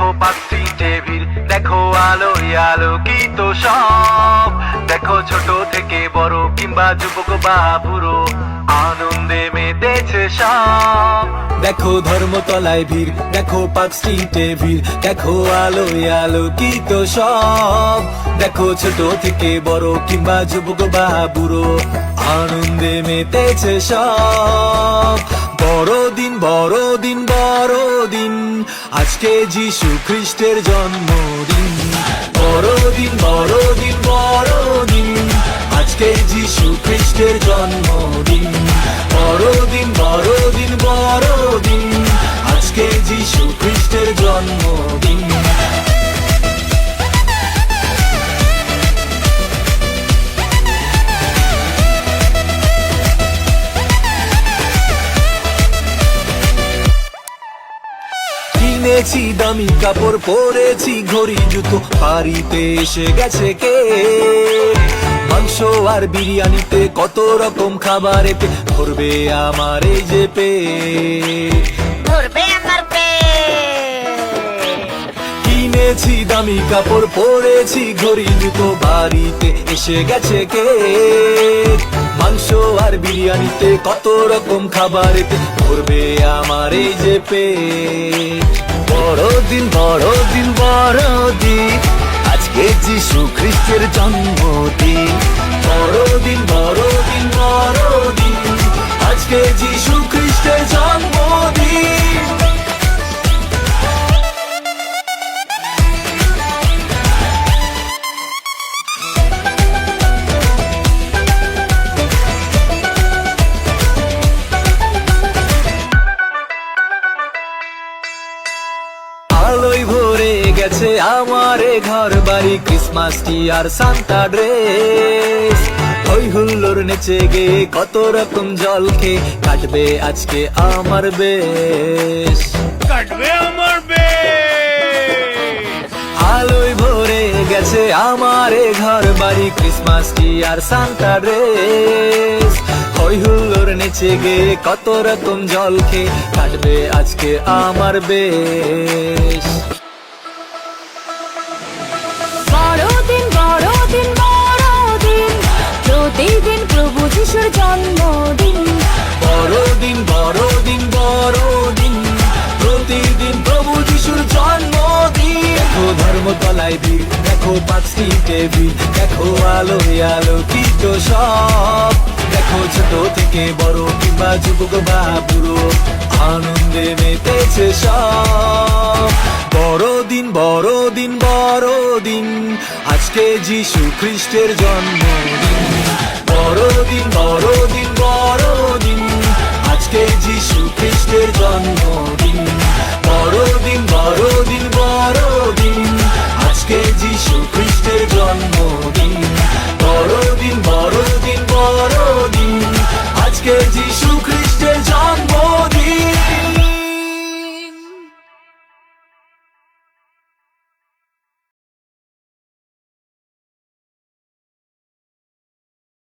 দেখো পাঁচটি টেবিল, দেখো আলোয় আলোকিত সব। দেখো ছোট থেকে বড় কিংবা যুবক বা বুড়ো, আনন্দে মেতেছে সব। দেখো ধর্মতলায় ভিড়, দেখো পাঁচটি টেবিল, দেখো আলোয় আলোকিত সব। দেখো ছোট থেকে বড় কিংবা যুবক বা বুড়ো, আনন্দে মেতেছে সব। বড়দিন বড়দিন বড়দিন, আজকে যিশু খ্রিস্টের জন্মদিন। বড়দিন বড়দিন বড়দিন, আজকে যিশু খ্রিস্টের জন্মদিন। বড়দিন বড়দিন বড়দিন, আজকে যিশু খ্রিস্টের জন্মদিন। কিনেছি দামি কাপড়, পরেছি ঘড়ি জুতো, বাড়িতে এসে গেছে কে। মাংস আর বিরিয়ানিতে কত রকম খাবারেতে ভরবে আমার এই যে পেট। ধরবে আমার পেট। কিনেছি দামি কাপড়, পরেছি ঘড়ি জুতো, বাড়িতে এসে গেছে কে। মাংস আর বিরিয়ানিতে কত রকম খাবারেতে ভরবে আমার এই যে পেট। বড়দিন বড়দিন বড়দিন, আজকে যিশু খ্রিস্টের জন্মদিন। বড়দিন বড়দিন বড়দিন, আজকে যিশু খ্রিস্টের জন্মদিন। আলোয় ভরে গেছে আমার ঘর বাড়ি, ক্রিসমাস ট্রি আর সান্তা ড্রেস। হই হুল্লোর নেচে গে কত রকম জল খেয়ে কাটবে আজকে আমার বেশ। কাটবে আমার বেশ। আলোয় ভরে গেছে আমার ঘর বাড়ি, ক্রিসমাস ট্রি আর সান্তা ড্রেস। হই হুল্লোর নেচে গে কত রকম জল খেয়ে কাটবে আজকে আমার বেশ। বড়দিন বড়দিন বড়দিন, প্রতিদিন প্রভু যিশুর জন্মদিন। বড়দিন বড়দিন বড়দিন, প্রতিদিন প্রভু যিশুর জন্মদিন। দেখো ধর্মতলায় ভিড়, দেখো পাঁচটি টেবিল, দেখো আলোয় আলোকিত সব। দেখো ছোট থেকে বড় কিংবা যুবক বা বুড়ো, আনন্দে মেতেছে সব। বড়দিন বড়দিন বড়দিন, আজকে যিশু খ্রিস্টের জন্মদিন। বড়দিন বড়দিন বড়দিন, আজকে যিশু খ্রিস্টের জন্মদিন। বড়দিন বড়দিন বড়দিন, আজকে যিশু খ্রিস্টের জন্মদিন।